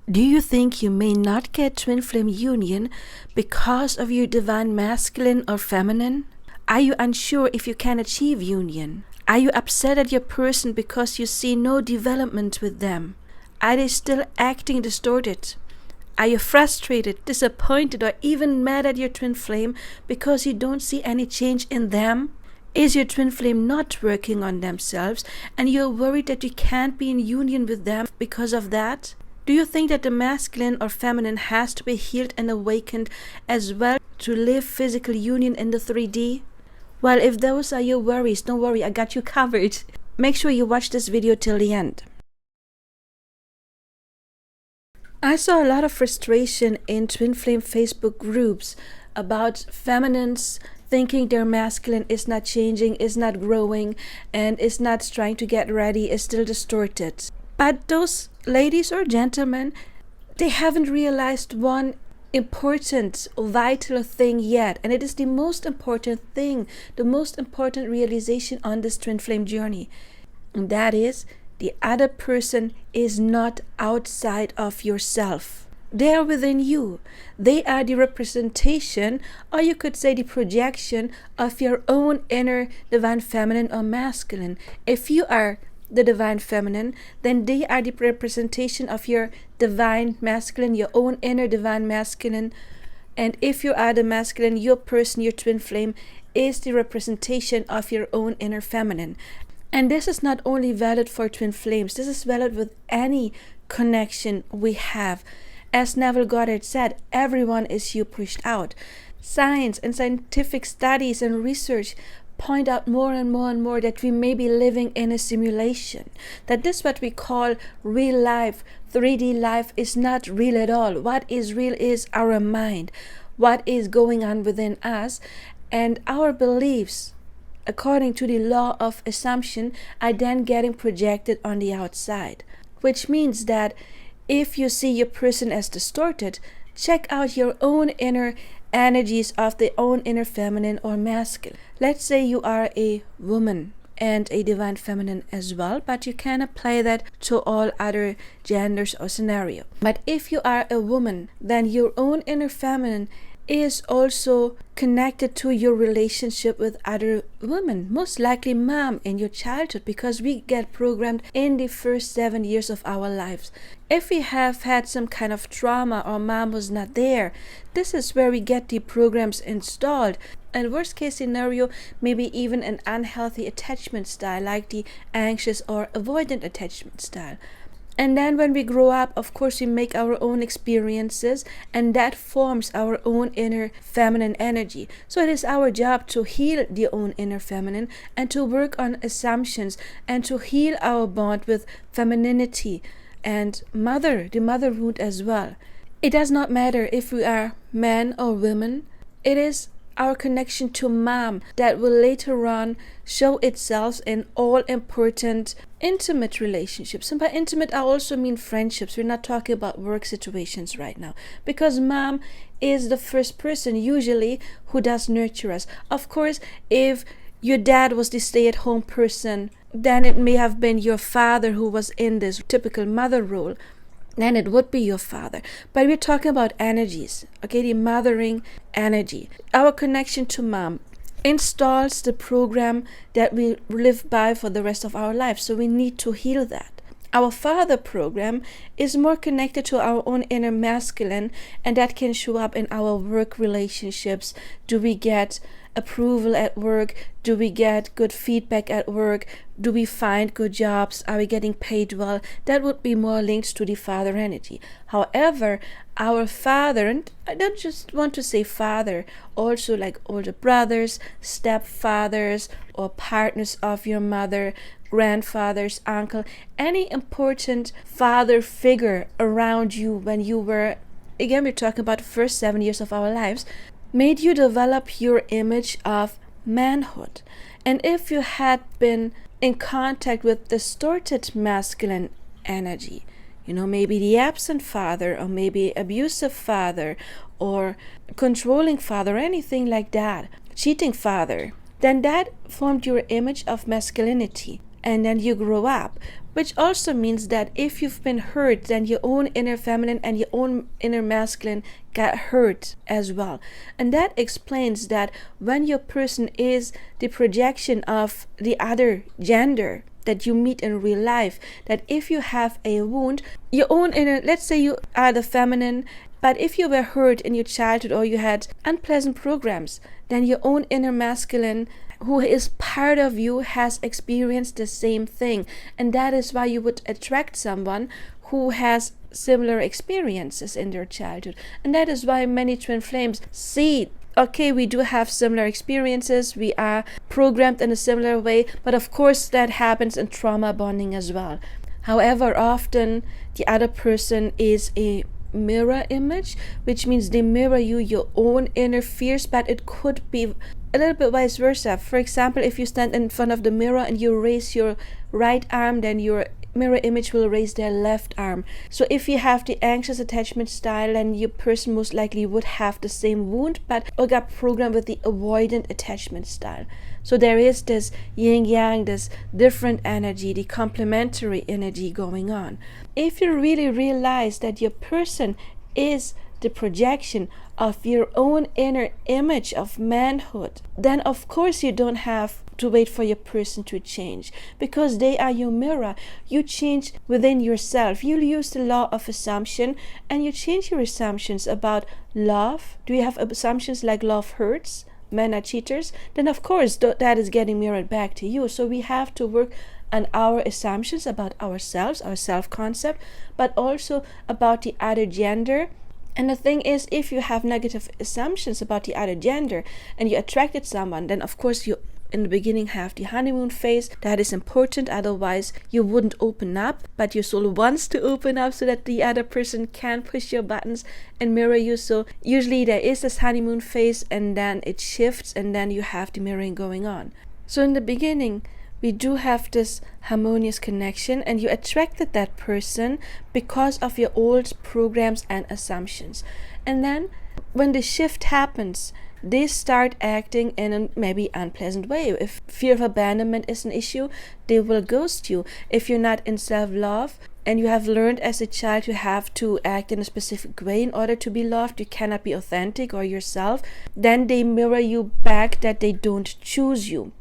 Do you think you may not get twin flame union because of your divine masculine or feminine? Are you unsure if you can achieve union? Are you upset at your person because you see no development with them? Are they still acting distorted? Are you frustrated, disappointed, or even mad at your twin flame because you don't see any change in them? Is your twin flame not working on themselves and you're worried that you can't be in union with them because of that? Do you think that the masculine or feminine has to be healed and awakened as well to live physical union in the 3D? Well, if those are your worries, don't worry, I got you covered. Make sure you watch this video till the end. I saw a lot of frustration in twin flame Facebook groups about feminines thinking their masculine is not changing, is not growing, and is not trying to get ready, is still distorted. But those ladies or gentlemen, they haven't realized one important, vital thing yet. And it is the most important thing, the most important realization on this twin flame journey. And that is, the other person is not outside of yourself. They are within you. They are the representation, or you could say the projection of your own inner divine feminine or masculine. If you are the divine feminine, then they are the representation of your divine masculine, your own inner divine masculine. And if you are the masculine, your person, your twin flame, is the representation of your own inner feminine. And this is not only valid for twin flames, this is valid with any connection we have. As Neville Goddard said, everyone is you pushed out. Science and scientific studies and research point out more and more and more that we may be living in a simulation, that this what we call real life, 3D life, is not real at all. What is real is our mind, what is going on within us, and our beliefs, according to the law of assumption, are then getting projected on the outside. Which means that if you see your person as distorted, check out your own inner energies of the own inner feminine or masculine. Let's say you are a woman and a divine feminine as well, but you can apply that to all other genders or scenario. But if you are a woman, then your own inner feminine is also connected to your relationship with other women, most likely mom in your childhood, because we get programmed in the first 7 years of our lives. If we have had some kind of trauma or mom was not there, this is where we get the programs installed. And worst case scenario, maybe even an unhealthy attachment style like the anxious or avoidant attachment style. And then when we grow up, of course, we make our own experiences, and that forms our own inner feminine energy. So it is our job to heal the own inner feminine and to work on assumptions and to heal our bond with femininity and the mother wound as well. It does not matter if we are men or women. It is our connection to mom that will later on show itself in all important intimate relationships. And by intimate, I also mean friendships. We're not talking about work situations right now, because mom is the first person usually who does nurture us. Of course, if your dad was the stay-at-home person, then it may have been your father who was in this typical mother role. Then it would be your father. But we're talking about energies, okay? The mothering energy. Our connection to mom installs the program that we live by for the rest of our lives. So we need to heal that. Our father program is more connected to our own inner masculine, and that can show up in our work relationships. Do we get approval at work? Do we get good feedback at work? Do we find good jobs? Are we getting paid well? That would be more linked to the father energy. However, our father, and I don't just want to say father, also like older brothers, stepfathers, or partners of your mother, grandfathers, uncle, any important father figure around you when you were, again, we're talking about the first 7 years of our lives, made you develop your image of manhood. And if you had been in contact with distorted masculine energy, maybe the absent father, or maybe abusive father, or controlling father, anything like that, cheating father, then that formed your image of masculinity. and then you grow up, which also means that if you've been hurt, then your own inner feminine and your own inner masculine got hurt as well. And that explains that when your person is the projection of the other gender that you meet in real life, that if you have a wound, your own inner, let's say you are the feminine, but if you were hurt in your childhood or you had unpleasant programs, then your own inner masculine, who is part of you, has experienced the same thing. And that is why you would attract someone who has similar experiences in their childhood. And that is why many twin flames see, okay, we do have similar experiences, we are programmed in a similar way, but of course that happens in trauma bonding as well. However, often the other person is a mirror image, which means they mirror you, your own inner fears, but it could be a little bit vice versa. For example, if you stand in front of the mirror and you raise your right arm, then your mirror image will raise their left arm. So if you have the anxious attachment style, then your person most likely would have the same wound, but or got programmed with the avoidant attachment style. So there is this yin-yang, this different energy, the complementary energy going on. If you really realize that your person is the projection of your own inner image of manhood, then of course you don't have to wait for your person to change, because they are your mirror. You change within yourself. You use the law of assumption and you change your assumptions about love. Do you have assumptions like love hurts, men are cheaters? Then of course that is getting mirrored back to you. So we have to work on our assumptions about ourselves, our self-concept, but also about the other gender. And the thing is, if you have negative assumptions about the other gender and you attracted someone, then of course you in the beginning have the honeymoon phase. That is important, otherwise you wouldn't open up, but your soul wants to open up so that the other person can push your buttons and mirror you. So usually there is this honeymoon phase and then it shifts and then you have the mirroring going on. So in the beginning we do have this harmonious connection and you attracted that person because of your old programs and assumptions. And then when the shift happens, they start acting in a maybe unpleasant way. If fear of abandonment is an issue, they will ghost you. If you're not in self-love and you have learned as a child you have to act in a specific way in order to be loved, you cannot be authentic or yourself, then they mirror you back that they don't choose you.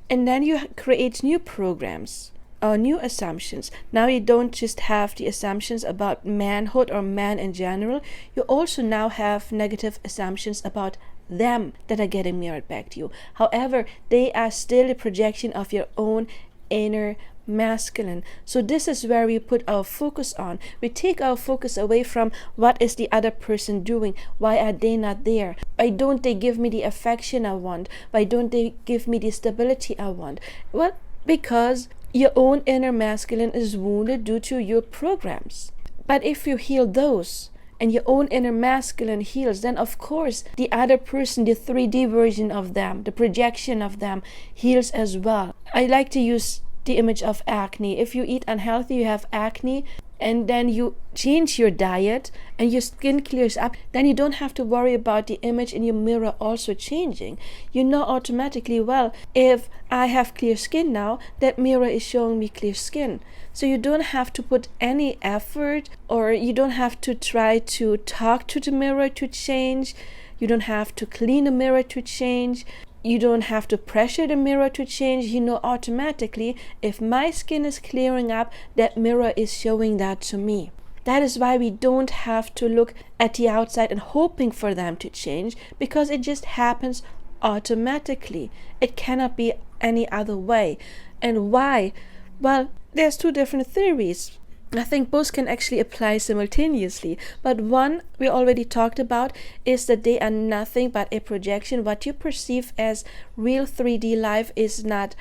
And then you create new programs or new assumptions. Now you don't just have the assumptions about manhood or man in general, you also now have negative assumptions about them that are getting mirrored back to you. However, they are still a projection of your own inner masculine. So this is where we put our focus on. We take our focus away from what is the other person doing, why are they not there, why don't they give me the affection I want, why don't they give me the stability I want. Well, because your own inner masculine is wounded due to your programs. But if you heal those and your own inner masculine heals, then of course the other person, the 3D version of them, the projection of them, heals as well. I like to use the image of acne. If you eat unhealthy, you have acne, and then you change your diet and your skin clears up, then you don't have to worry about the image in your mirror also changing. You know automatically, well, if I have clear skin now, that mirror is showing me clear skin. So you don't have to put any effort, or you don't have to try to talk to the mirror to change. You don't have to clean the mirror to change. You don't have to pressure the mirror to change. You know automatically, if my skin is clearing up, that mirror is showing that to me. That is why we don't have to look at the outside and hoping for them to change, because it just happens automatically. It cannot be any other way. And why? Well, there's two different theories. I think both can actually apply simultaneously, but one we already talked about is that they are nothing but a projection. What you perceive as real 3D life is not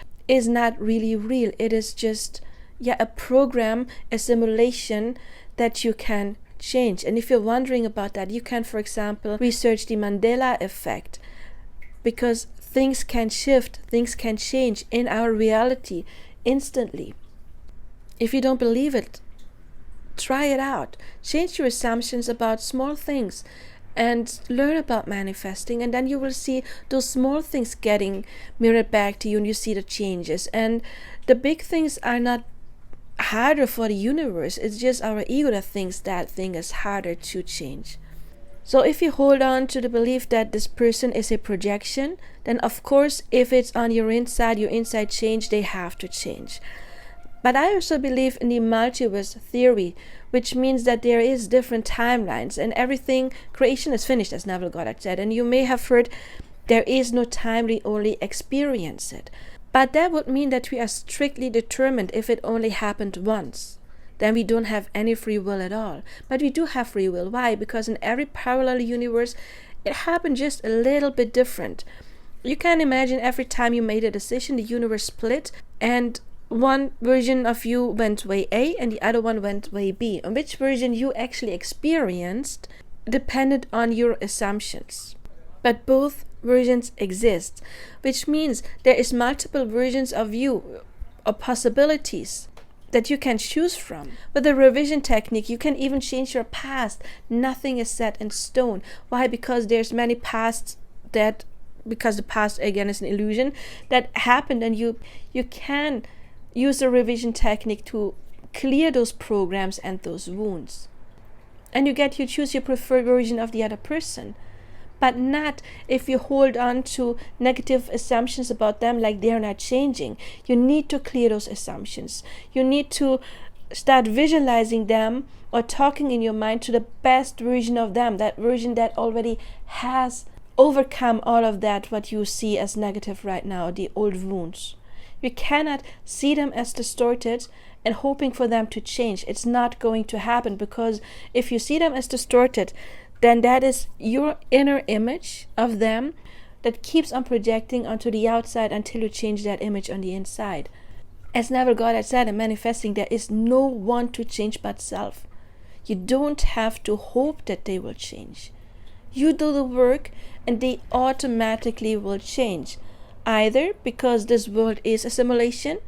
really real. It is just a program, a simulation that you can change. And if you're wondering about that, you can, for example, research the Mandela effect, because things can shift, things can change in our reality instantly. If you don't believe it, try it out. Change your assumptions about small things and learn about manifesting, and then you will see those small things getting mirrored back to you, and you see the changes. And the big things are not harder for the universe. It's just our ego that thinks that thing is harder to change. So if you hold on to the belief that this person is a projection, then of course if it's on your inside change, they have to change. But I also believe in the multiverse theory, which means that there is different timelines and everything, creation is finished, as Neville Goddard said. And you may have heard there is no time, we only experience it. But that would mean that we are strictly determined if it only happened once. Then we don't have any free will at all. But we do have free will. Why? Because in every parallel universe, it happened just a little bit different. You can imagine every time you made a decision, the universe split, and one version of you went way A and the other one went way B. And which version you actually experienced depended on your assumptions. But both versions exist, which means there is multiple versions of you or possibilities that you can choose from. With the revision technique, you can even change your past. Nothing is set in stone. Why? Because there's many pasts because the past again is an illusion that happened, and you can use the revision technique to clear those programs and those wounds. And you choose your preferred version of the other person. But not if you hold on to negative assumptions about them, like they're not changing. You need to clear those assumptions. You need to start visualizing them or talking in your mind to the best version of them, that version that already has overcome all of that, what you see as negative right now, the old wounds. You cannot see them as distorted and hoping for them to change. It's not going to happen, because if you see them as distorted, then that is your inner image of them that keeps on projecting onto the outside until you change that image on the inside. As Neville Goddard said in Manifesting, there is no one to change but self. You don't have to hope that they will change. You do the work and they automatically will change. Either because this world is a simulation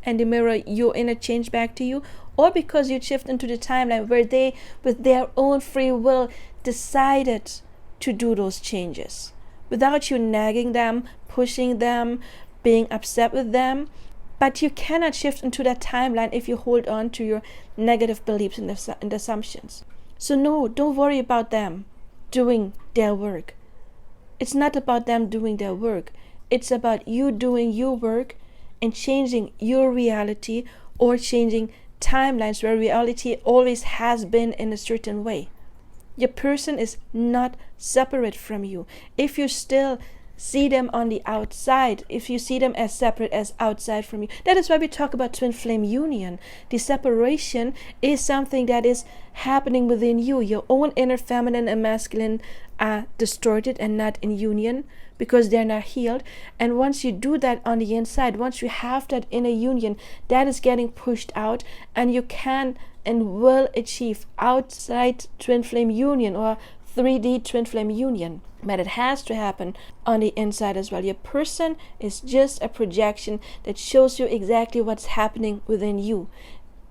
and they mirror your inner change back to you, or because you shift into the timeline where they, with their own free will, decided to do those changes without you nagging them, pushing them, being upset with them. But you cannot shift into that timeline if you hold on to your negative beliefs and assumptions. So no, don't worry about them doing their work. It's not about them doing their work. It's about you doing your work and changing your reality, or changing timelines where reality always has been in a certain way. Your person is not separate from you. If you still see them on the outside, if you see them as separate as outside from you, that is why we talk about twin flame union. The separation is something that is happening within you. Your own inner feminine and masculine are distorted and not in union because they're not healed. And once you do that on the inside, once you have that inner union, that is getting pushed out, and you can and will achieve outside twin flame union or 3D twin flame union. But it has to happen on the inside as well. Your person is just a projection that shows you exactly what's happening within you.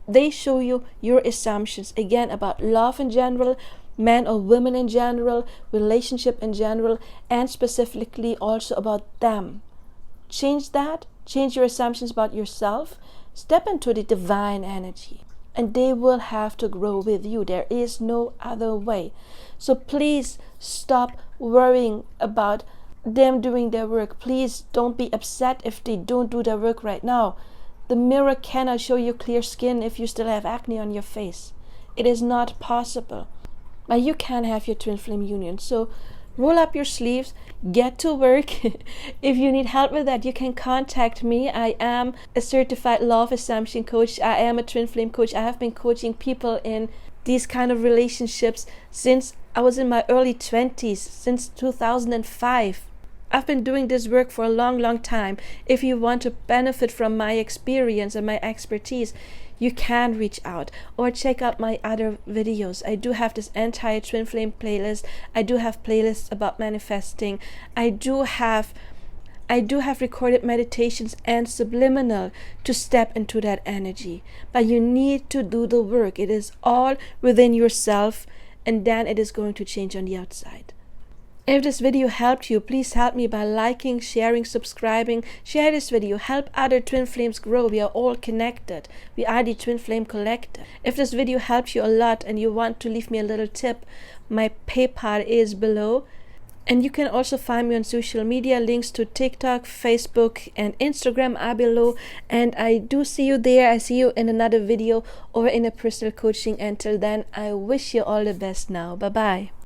They show you your assumptions, again, about love in general, men or women in general, relationship in general, and specifically also about them. Change that, change your assumptions about yourself, step into the divine energy, and they will have to grow with you. There is no other way. So please stop worrying about them doing their work. Please don't be upset if they don't do their work right now. The mirror cannot show you clear skin if you still have acne on your face. It is not possible. But you can have your twin flame union. So roll up your sleeves, get to work. If you need help with that, you can contact me. I am a certified law of assumption coach. I am a twin flame coach. I have been coaching people in these kind of relationships since I was in my early 20s, since 2005. I've been doing this work for a long time. If you want to benefit from my experience and my expertise, you can reach out or check out my other videos. I do have this entire twin flame playlist. I do have playlists about manifesting. I do have recorded meditations and subliminal to step into that energy. But you need to do the work. It is all within yourself, and then it is going to change on the outside. If this video helped you, please help me by liking, sharing, subscribing. Share this video. Help other twin flames grow. We are all connected. We are the Twin Flame Collective. If this video helped you a lot and you want to leave me a little tip, my PayPal is below. And you can also find me on social media. Links to TikTok, Facebook, and Instagram are below. And I do see you there. I see you in another video or in a personal coaching. Until then, I wish you all the best now. Bye-bye.